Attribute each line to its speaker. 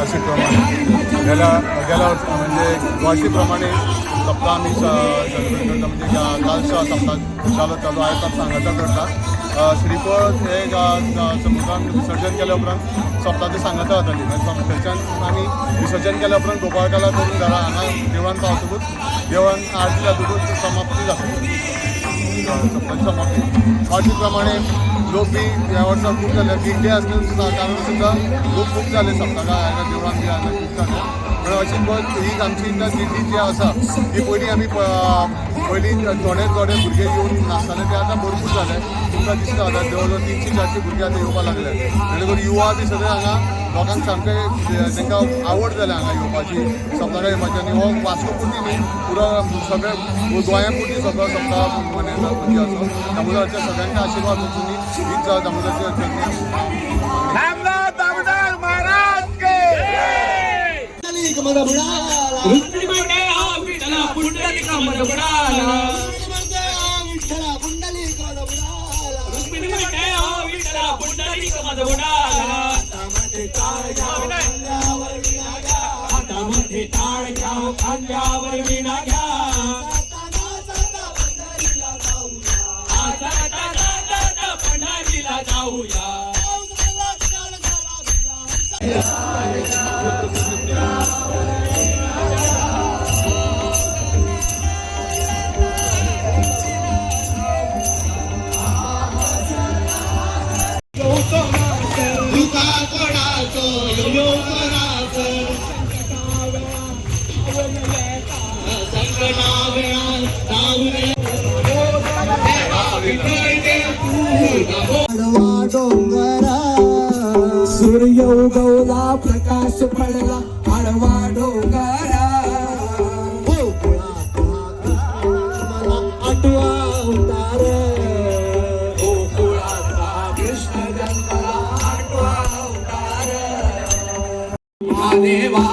Speaker 1: नाशिकप्रमाणे गेल्या वर्षी म्हणजे वर्षीप्रमाणे सप्ताह आम्ही सेलिब्रेट करता म्हणजे कालचा सप्ताह चालू आहे तर सांगायचा करता श्रीफळ हे समुद्रान विसर्जन केल्या उपरांत सप्ताहाचे सांगायचा जाताली म्हणजे थंयच्यान आमी विसर्जन केल्या उपरांत गोपाळकाला करून घरा हांगा देवळान पावतकूच देवळान आरती जातकूच समाप्ती जाता सप्ताहाची समाप्ती वर्षी प्रमाणे लोक बी ह्या वर्सा खूप झाले बिग डे असल्या कारण सुद्धा लोक खूप झाले सप्ताहा हांगा देवळान बी हांगा खूप झाले म्हणून अशी ही आमची दिल्ली जी आसा ती पयलीं आमी पयलीं थोडे भुरगे येवन नाचताले ते आतां भरपूर जाले तुमकां दिसता आतां जवळ जवळ 300-400 भुरगे आतां येवपाक लागले जेणे करून युवा बी सगळे हांगा लोकांक सामकें तांकां आवड जाल्या हांगा येवपाची सप्तका येवपाची आनी हो वास्को पुरती न्ही पुरो सगळे गोंया पुरती सगळो सप्ताह मनयता म्हणजे असो दामोदराच्या सगळ्यांचे आशिर्वाद वचून हीच दामोदराची
Speaker 2: सूर्य उगवला प्रकाश पडला आडवा डोंगरा आठवा उतार गोकुळाचा कृष्ण जन्मला आठवा उतार महादेवा